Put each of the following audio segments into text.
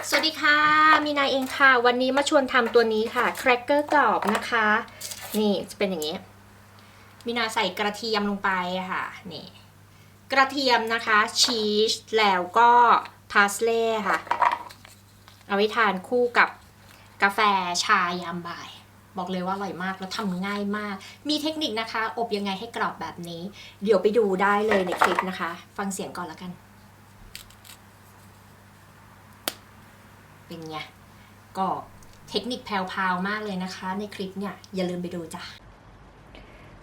สวัสดีค่ะมีนาเองค่ะวันนี้มาชวนทำตัวนี้ค่ะแครกเกอร์กรอบนะคะนี่จะเป็นอย่างนี้มีนาใส่กระเทียมลงไปค่ะนี่กระเทียมนะคะชีสแล้วก็พาสเล่ค่ะเอาไว้ทานคู่กับกาแฟชายามบ่ายบอกเลยว่าอร่อยมากแล้วทำง่ายมากมีเทคนิคนะคะอบยังไงให้กรอบแบบนี้เดี๋ยวไปดูได้เลยในคลิปนะคะฟังเสียงก่อนแล้วกันเป็นไงก็เทคนิคแพรวๆมากเลยนะคะในคลิปเนี่ยอย่าลืมไปดูจ้ะ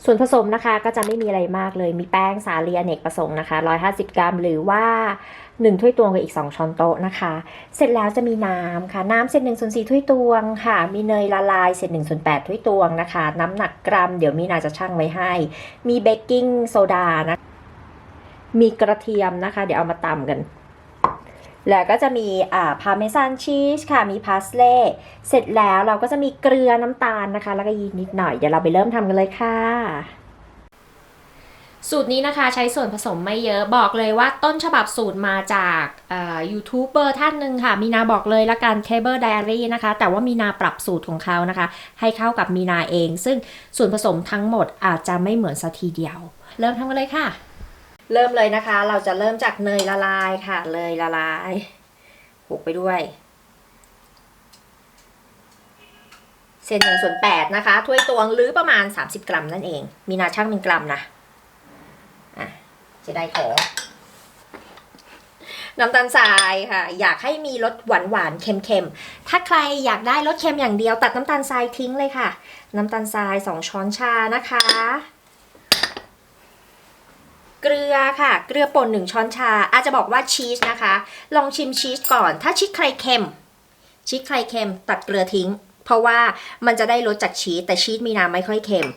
ส่วนผสมนะคะก็จะไม่มีอะไรมากเลยมีแป้งสาลีอเนกประสงค์นะคะ150 กรัมหรือว่า1ถ้วยตวงกับอีก2ช้อนโต๊ะนะคะเสร็จแล้วจะมีน้ำค่ะน้ำเศษ1/4ถ้วยตวงค่ะมีเนยละลายเศษ1/8ถ้วยตวงนะคะน้ำหนักกรัมเดี๋ยวมีนาจะชั่งไว้ให้มีเบกกิ้งโซดานะมีกระเทียมนะคะเดี๋ยวเอามาตำกันแล้วก็จะมีพาเมซานชีสค่ะมีพาสเล่เสร็จแล้วเราก็จะมีเกลือน้ำตาลนะคะแล้วก็ยีสต์นิดหน่อยเดี๋ยวเราไปเริ่มทำกันเลยค่ะสูตรนี้นะคะใช้ส่วนผสมไม่เยอะบอกเลยว่าต้นฉบับสูตรมาจากยูทูบเบอร์ท่านหนึ่งค่ะมีนาบอกเลยละกัน Table Diary นะคะแต่ว่ามีนาปรับสูตรของเขานะคะให้เข้ากับมีนาเองซึ่งส่วนผสมทั้งหมดอาจจะไม่เหมือนสักทีเดียวเริ่มทำกันเลยค่ะเริ่มเลยนะคะเราจะเริ่มจากเนยละลายค่ะเนยละลายคลุกไปด้วยเศษ1/8นะคะถ้วยตวงหรือประมาณ30 กรัมนั่นเองมีนาชั่งเป็นกรัมนะจะได้ของน้ำตาลทรายค่ะอยากให้มีรสหวานๆเค็มๆถ้าใครอยากได้รสเค็มอย่างเดียวตัดน้ำตาลทรายทิ้งเลยค่ะน้ำตาลทราย2ช้อนชานะคะเกลือค่ะเกลือป่น1ช้อนชาอาจจะบอกว่าชีสนะคะลองชิมชีสก่อนถ้าชีสใครเค็มตัดเกลือทิ้งเพราะว่ามันจะได้รสจากชีสแต่ชีสมีนาไม่ค่อยเค็ม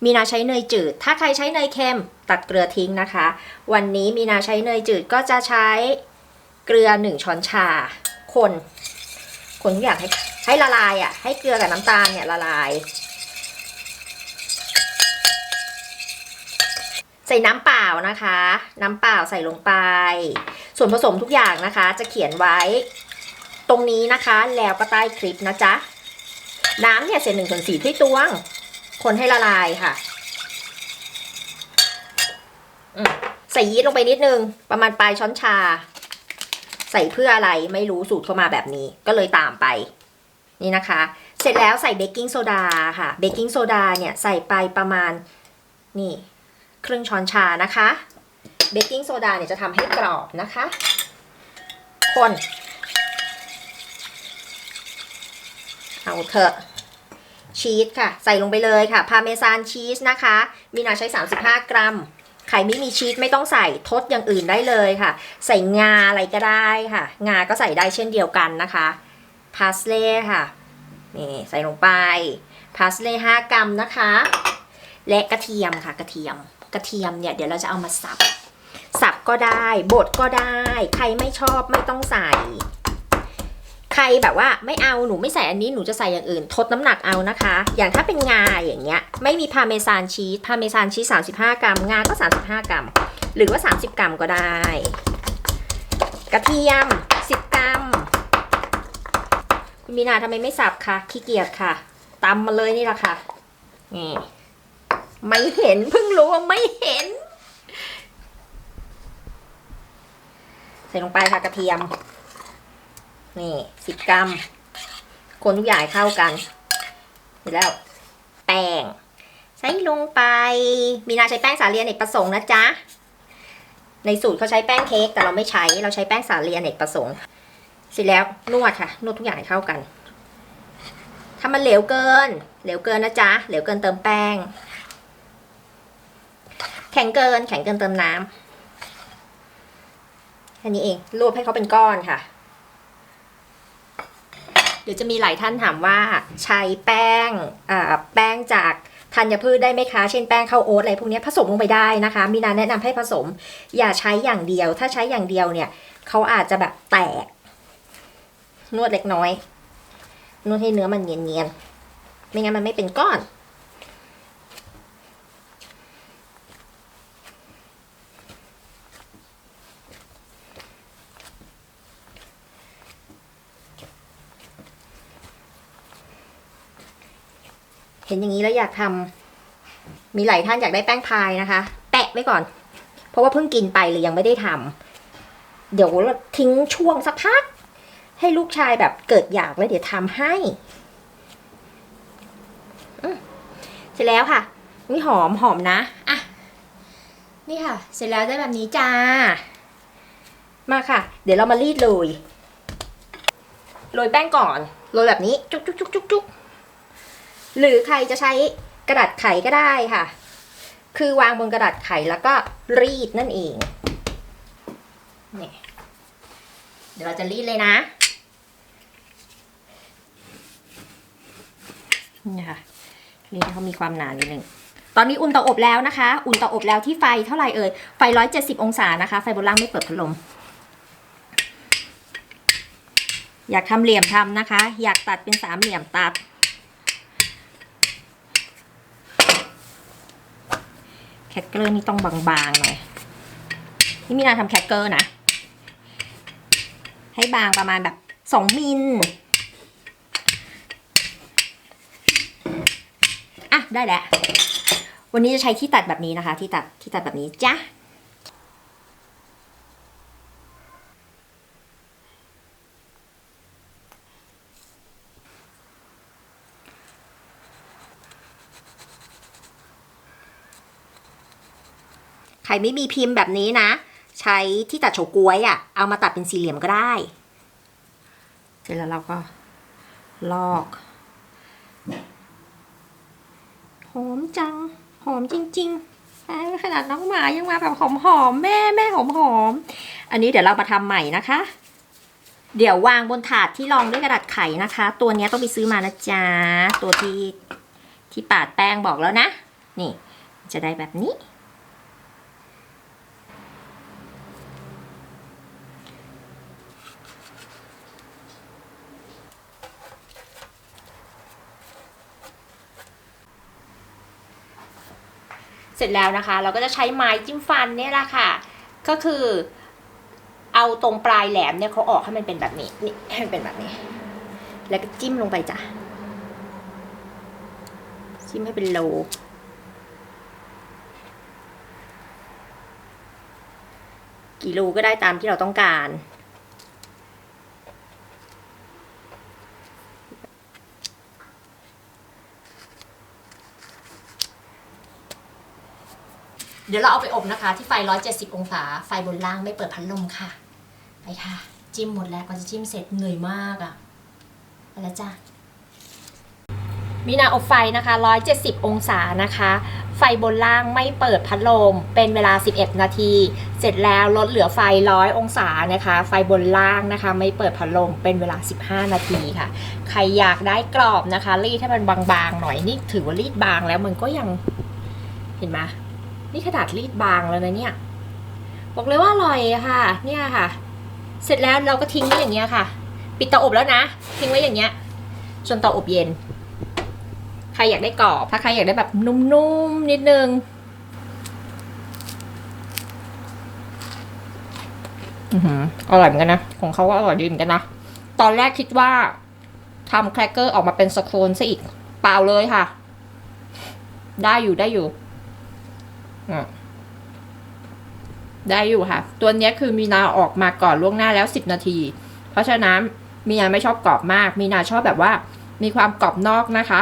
มีนาใช้เนยจืดถ้าใครใช้เนยเค็มตัดเกลือทิ้งนะคะวันนี้มีนาใช้เนยจืดก็จะใช้เกลือ1ช้อนชาคนทุกอย่างให้ละลายอ่ะให้เกลือกับน้ำตาลเนี่ยละลายใส่น้ำเปล่านะคะน้ำเปล่าใส่ลงไปส่วนผสมทุกอย่างนะคะจะเขียนไว้ตรงนี้นะคะแล้วก็ใต้คลิปนะจ๊ะน้ำเนี่ยเศษ1/4ถ้วยตวงคนให้ละลายค่ะใส่ยีสต์ลงไปนิดนึงประมาณปลายช้อนชาใส่เพื่ออะไรไม่รู้สูตรเข้ามาแบบนี้ก็เลยตามไปนี่นะคะเสร็จแล้วใส่เบกกิ้งโซดาค่ะเบกกิ้งโซดาเนี่ยใส่ไปประมาณนี่ครึ่งช้อนชานะคะเบกกิ้งโซดาเนี่ยจะทำให้กรอบนะคะคนเอาเถอะชีสค่ะใส่ลงไปเลยค่ะพาเมซานชีสนะคะมีนาใช้35 กรัมใครไม่มีชีสไม่ต้องใส่ทดอย่างอื่นได้เลยค่ะใส่งาอะไรก็ได้ค่ะงาก็ใส่ได้เช่นเดียวกันนะคะพาสเล่ค่ะนี่ใส่ลงไปพาสเล่5 กรัมนะคะและกระเทียมค่ะกระเทียมเนี่ยเดี๋ยวเราจะเอามาสับก็ได้บดก็ได้ใครไม่ชอบไม่ต้องใส่ใครแบบว่าไม่เอาหนูไม่ใส่อันนี้หนูจะใส่อย่างอื่นทดน้ำหนักเอานะคะอย่างถ้าเป็นงาอย่างเงี้ยไม่มีพาเมซานชีส35 กรัมงาก็35 กรัมหรือว่า30 กรัมก็ได้กระเทียม10 กรัมคุณมีนาทำไมไม่สับคะขี้เกียจค่ะตำมาเลยนี่แหละค่ะนี่ไม่เห็นเพิ่งรู้ว่าไม่เห็นใส่ลงไปค่ะกระเทียมนี่10 กรัมคนทุกอย่างเข้ากันเสร็จแล้วแป้งใส่ลงไปมีนาใช้แป้งสาลีอเนกประสงค์นะจ๊ะในสูตรเขาใช้แป้งเค้กแต่เราไม่ใช้เราใช้แป้งสาลีอเนกประสงค์เสร็จแล้วนวดค่ะนวดทุกอย่างให้เข้ากันถ้ามันเหลวเกินนะจ๊ะเหลวเกินเติมแป้งแข็งเกินเติมน้ำแค่นี้เองรวบให้เขาเป็นก้อนค่ะเดี๋ยวจะมีหลายท่านถามว่าใช้แป้งจากธัญพืชได้ไหมคะเช่นแป้งข้าวโอ๊ตอะไรพวกนี้ผสมลงไปได้นะคะมีนาแนะนำให้ผสมอย่าใช้อย่างเดียวถ้าใช้อย่างเดียวเนี่ยเขาอาจจะแบบแตกนวดเล็กน้อยนวดให้เนื้อมันเนียนๆไม่งั้นมันไม่เป็นก้อน เห็นอย่างนี้แล้วอยากทำมีหลายท่านอยากได้แป้งพายนะคะแปะไว้ก่อนเพราะว่าเพิ่งกินไปเลยยังไม่ได้ทำเดี๋ยวเราทิ้งช่วงสักพักให้ลูกชายแบบเกิดอยากแล้วเดี๋ยวทำให้เสร็จแล้วค่ะนี่หอมนะอ่ะนี่ค่ะเสร็จแล้วได้แบบนี้จ้ามาค่ะเดี๋ยวเรามารีดโรยแป้งก่อนโรยแบบนี้จุกหรือใครจะใช้กระดาษไขก็ได้ค่ะคือวางบนกระดาษไขแล้วก็รีดนั่นเองเนี่ยเดี๋ยวเราจะรีดเลยนะนี่ค่ะนี่เขามีความหนานิดนึงตอนนี้อุ่นเตาอบแล้วนะคะอุ่นเตาอบแล้วที่ไฟเท่าไหร่เอ่ยไฟ170องศานะคะไฟบนล่างไม่เปิดพัดลมอยากทำเหลี่ยมทำนะคะอยากตัดเป็นสามเหลี่ยมตัดแคคเกอร์นี่ต้องบางๆหน่อยนี่มีนาทำแคคเกอร์นะให้บางประมาณแบบ2 มิลอ่ะได้แล้ววันนี้จะใช้ที่ตัดแบบนี้นะคะที่ตัดแบบนี้จ้ะใครไม่มีพิมพ์แบบนี้นะใช้ที่ตัดเฉาก๊วยอ่ะเอามาตัดเป็นสี่เหลี่ยมก็ได้เสร็จแล้วเราก็ลอกหอมจังหอมจริงๆขนาดน้องหมายังมาแบบหอมแม่หอมอันนี้เดี๋ยวเรามาทำใหม่นะคะเดี๋ยววางบนถาดที่รองด้วยกระดาษไขนะคะตัวนี้ต้องไปซื้อมานะจ๊ะตัวที่ปาดแป้งบอกแล้วนะนี่จะได้แบบนี้เสร็จแล้วนะคะเราก็จะใช้ไม้จิ้มฟันเนี่ยแหละค่ะก็คือเอาตรงปลายแหลมเนี่ยเขาออกให้มันเป็นแบบนี้นี่ให้มันเป็นแบบนี้แล้วก็จิ้มลงไปจ้ะจิ้มให้เป็นโลกี่รูก็ได้ตามที่เราต้องการเดี๋ยวเราเอาไปอบนะคะที่ไฟ170องศาไฟบนล่างไม่เปิดพัดลมค่ะไปค่ะจิ้มหมดแล้วก็จะจิ้มเสร็จเหนื่อยมากอ่ะไปแล้วจ้ะมีนาอบไฟนะคะ170องศานะคะไฟบนล่างไม่เปิดพัดลมเป็นเวลา11นาทีเสร็จแล้วลดเหลือไฟ100องศานะคะไฟบนล่างนะคะไม่เปิดพัดลมเป็นเวลา15นาทีค่ะใครอยากได้กรอบนะคะรีดให้มันบางๆหน่อยนี่ถือว่ารีดบางแล้วมันก็ยังเห็นไหมนี่ขนาดรีดบางแล้วนะเนี่ยบอกเลยว่าอร่อยค่ะเนี่ยค่ะเสร็จแล้วเราก็ทิ้งไว้อย่างเงี้ยค่ะปิดเตาอบแล้วนะทิ้งไว้อย่างเงี้ยจนเตาอบเย็นใครอยากได้กรอบถ้าใครอยากได้แบบนุ่มๆนิดนึงอร่อยเหมือนกันนะของเขาก็อร่อยดีเหมือนกันนะตอนแรกคิดว่าทำแครกเกอร์ออกมาเป็นสโคนซะอีกเปล่าเลยค่ะได้อยู่ได้อยู่ค่ะตัวนี้คือมีนาออกมาก่อนล่วงหน้าแล้ว10นาทีเพราะฉะนั้นมีนาไม่ชอบกรอบมากมีนาชอบแบบว่ามีความกรอบนอกนะคะ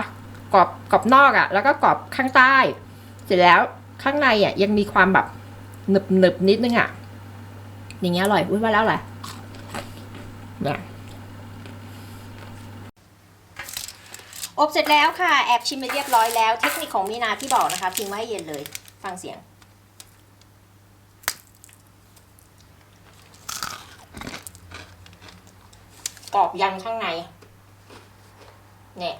กรอบนอกอ่ะแล้วก็กรอบข้างใต้เสร็จแล้วข้างในอ่ะยังมีความแบบหนึบนิดนึงอ่ะอย่างเงี้ยอร่อยว่าแล้วแหละเนี่ยอบเสร็จแล้วค่ะแอบชิมไปเรียบร้อยแล้วเทคนิคของมีนาที่บอกนะคะทิ้งไว้ให้เย็นเลยฟังเสียงกรอบยันข้างในเนี่ย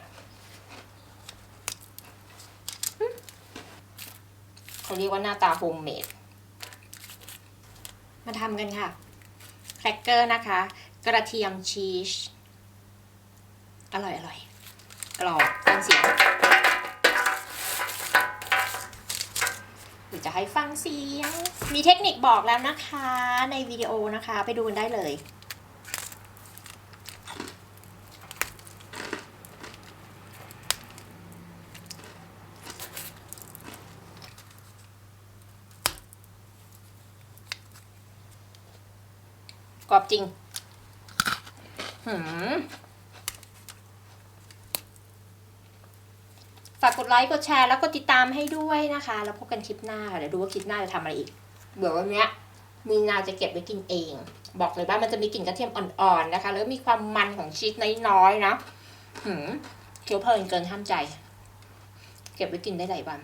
เขาเรียกว่าหน้าตาโฮมเมดมาทำกันค่ะแครกเกอร์นะคะกระเทียมชีสอร่อยกรอบฟังเสียงหรือจะให้ฟังเสียงมีเทคนิคบอกแล้วนะคะในวิดีโอนะคะไปดูกันได้เลย กรอบจริงฝากกดไลค์กดแชร์แล้วก็ติดตามให้ด้วยนะคะแล้วพบกันคลิปหน้าเดี๋ยวดูว่าคลิปหน้าจะทำอะไรอีกเดี๋ยววันนี้มีนาจะเก็บไว้กินเองบอกเลยว่ามันจะมีกลิ่นกระเทียมอ่อนๆนะคะแล้วมีความมันของชีสน้อยๆนะเคี้ยวเพลินเกินห้ามใจเก็บไว้กินได้หลายวัน